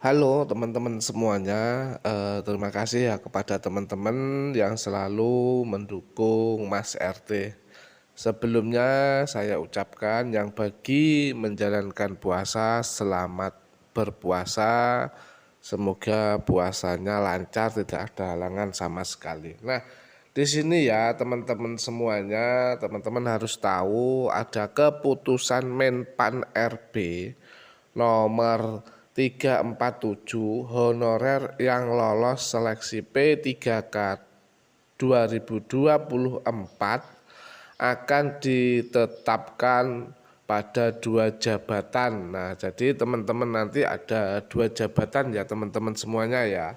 Halo teman-teman semuanya, terima kasih ya kepada teman-teman yang selalu mendukung Mas RT. Sebelumnya saya ucapkan yang bagi menjalankan puasa selamat berpuasa. Semoga puasanya lancar, tidak ada halangan sama sekali. Nah, di sini ya teman-teman semuanya, teman-teman harus tahu ada keputusan Menpan RB nomor 347 honorer yang lolos seleksi P3K 2024 akan ditetapkan pada 2 jabatan. Nah, jadi teman-teman nanti ada 2 jabatan ya teman-teman semuanya ya.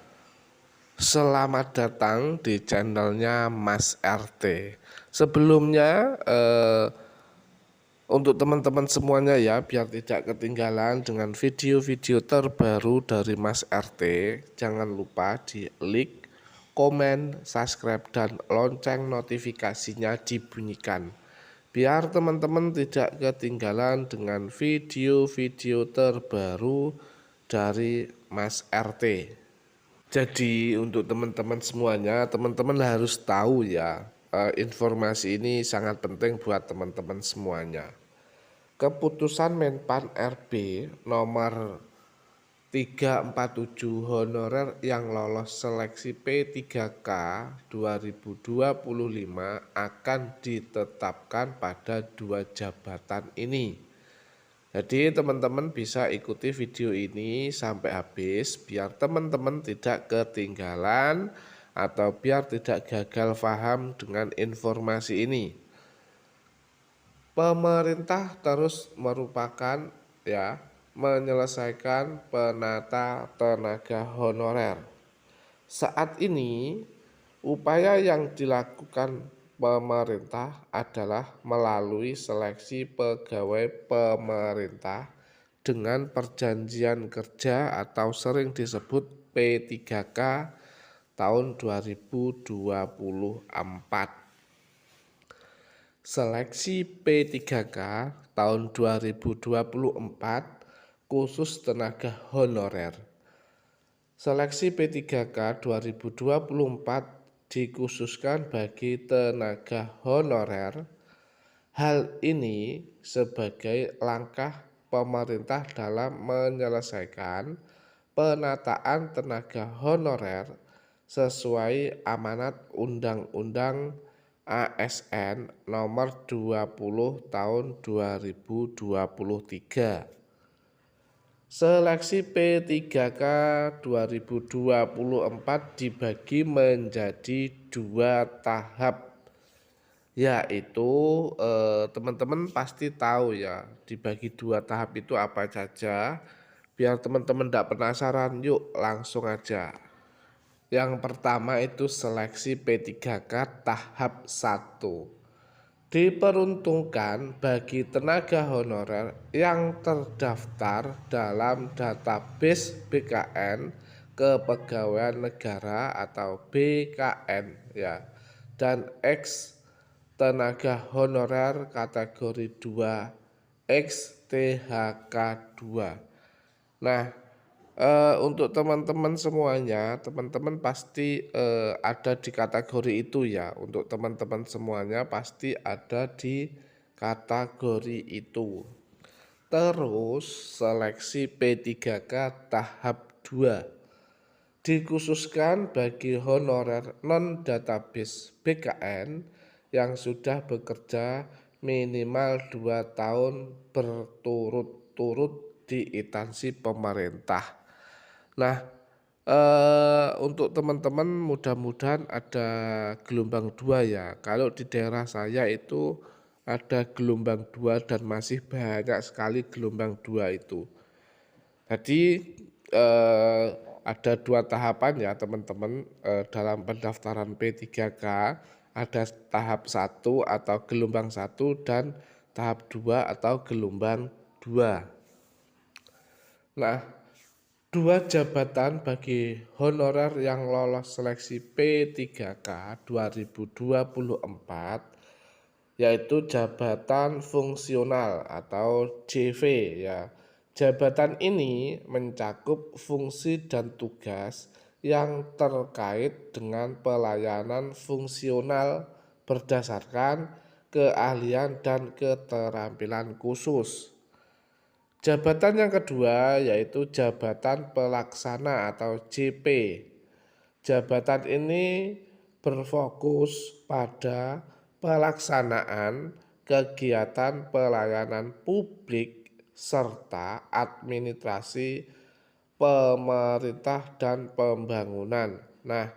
Selamat datang di channelnya Mas RT. Sebelumnya untuk teman-teman semuanya ya, biar tidak ketinggalan dengan video-video terbaru dari Mas RT, jangan lupa di like, komen, subscribe, dan lonceng notifikasinya dibunyikan. Biar teman-teman tidak ketinggalan dengan video-video terbaru dari Mas RT. Jadi untuk teman-teman semuanya, teman-teman harus tahu ya, informasi ini sangat penting buat teman-teman semuanya. Keputusan Menpan RB nomor 347 honorer yang lolos seleksi P3K 2025 akan ditetapkan pada 2 jabatan ini. Jadi teman-teman bisa ikuti video ini sampai habis biar teman-teman tidak ketinggalan atau biar tidak gagal paham dengan informasi ini. Pemerintah terus menyelesaikan penata tenaga honorer. Saat ini upaya yang dilakukan pemerintah adalah melalui seleksi pegawai pemerintah dengan perjanjian kerja atau sering disebut P3K tahun 2024. Seleksi P3K tahun 2024 khusus tenaga honorer. Seleksi P3K 2024 dikhususkan bagi tenaga honorer. Hal ini sebagai langkah pemerintah dalam menyelesaikan penataan tenaga honorer sesuai amanat Undang-Undang ASN nomor 20 tahun 2023. Seleksi P3K 2024 dibagi menjadi 2 tahap, yaitu teman-teman pasti tahu ya, dibagi 2 tahap itu apa saja. Biar teman-teman tidak penasaran, yuk langsung aja. Yang pertama itu seleksi P3K tahap 1. Diperuntukkan bagi tenaga honorer yang terdaftar dalam database BKN Kepegawaian Negara atau BKN ya, dan X tenaga honorer kategori 2 X THK 2. Nah, untuk teman-teman semuanya, teman-teman pasti ada di kategori itu ya. Untuk teman-teman semuanya pasti ada di kategori itu. Terus seleksi P3K tahap 2 dikhususkan bagi honorer non-database BKN yang sudah bekerja minimal 2 tahun berturut-turut di instansi pemerintah. Nah, untuk teman-teman mudah-mudahan ada gelombang 2 ya. Kalau di daerah saya itu ada gelombang 2 dan masih banyak sekali gelombang 2 itu. Jadi ada 2 tahapan ya teman-teman, dalam pendaftaran P3K. Ada tahap 1 atau gelombang 1 dan tahap 2 atau gelombang 2. Nah, 2 jabatan bagi honorer yang lolos seleksi P3K 2024 yaitu jabatan fungsional atau JV ya. Jabatan ini mencakup fungsi dan tugas yang terkait dengan pelayanan fungsional berdasarkan keahlian dan keterampilan khusus. Jabatan yang kedua yaitu jabatan pelaksana atau JP. Jabatan ini berfokus pada pelaksanaan kegiatan pelayanan publik serta administrasi pemerintah dan pembangunan. Nah,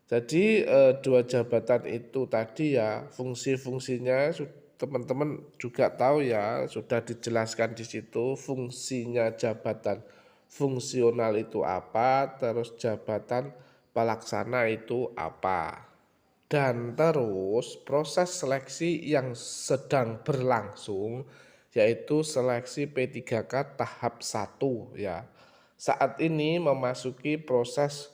jadi dua jabatan itu tadi ya fungsi-fungsinya teman-teman juga tahu ya, sudah dijelaskan di situ fungsinya jabatan fungsional itu apa, terus jabatan pelaksana itu apa. Dan terus proses seleksi yang sedang berlangsung yaitu seleksi P3K tahap 1 ya. Saat ini memasuki proses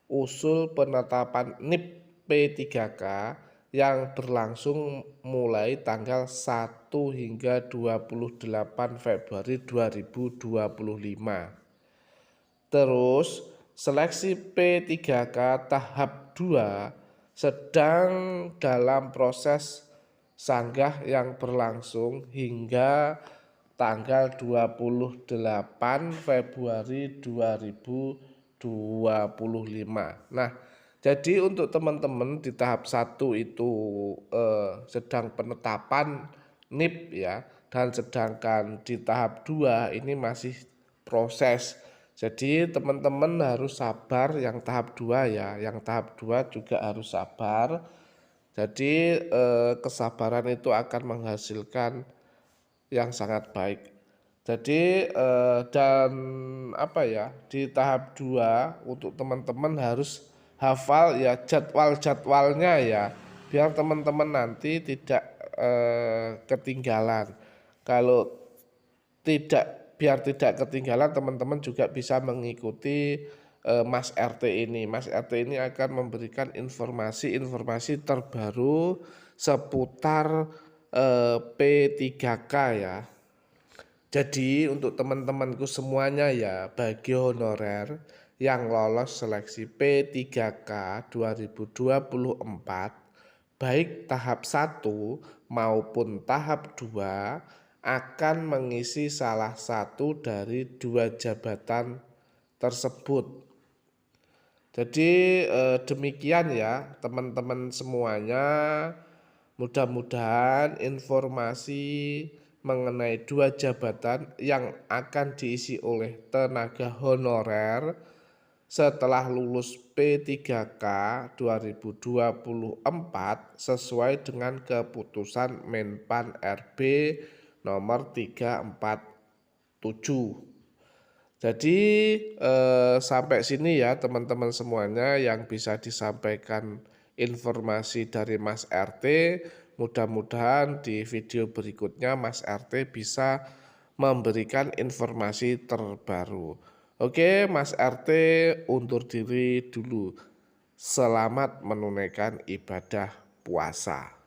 usul penetapan NIP P3K yang berlangsung mulai tanggal 1 hingga 28 Februari 2025. Terus seleksi P3K tahap 2 sedang dalam proses sanggah yang berlangsung hingga tanggal 28 Februari 2025. Nah, jadi untuk teman-teman di tahap 1 itu sedang penetapan NIP ya, dan sedangkan di tahap 2 ini masih proses. Jadi teman-teman harus sabar yang tahap 2 ya, yang tahap 2 juga harus sabar. Jadi kesabaran itu akan menghasilkan yang sangat baik. Jadi dan apa ya, di tahap 2 untuk teman-teman harus hafal ya jadwal-jadwalnya ya, biar teman-teman nanti tidak ketinggalan. Kalau biar tidak ketinggalan, teman-teman juga bisa mengikuti Mas RT ini. Mas RT ini akan memberikan informasi-informasi terbaru seputar P3K ya. Jadi untuk teman-temanku semuanya ya, bagi honorer yang lolos seleksi P3K 2024 baik tahap 1 maupun tahap 2 akan mengisi salah satu dari dua jabatan tersebut. Jadi demikian ya teman-teman semuanya. Mudah-mudahan informasi mengenai dua jabatan yang akan diisi oleh tenaga honorer setelah lulus P3K 2024 sesuai dengan keputusan Menpan RB nomor 347. Jadi sampai sini ya teman-teman semuanya yang bisa disampaikan informasi dari Mas RT. Mudah-mudahan di video berikutnya Mas RT bisa memberikan informasi terbaru. Oke, Mas RT undur diri dulu. Selamat menunaikan ibadah puasa.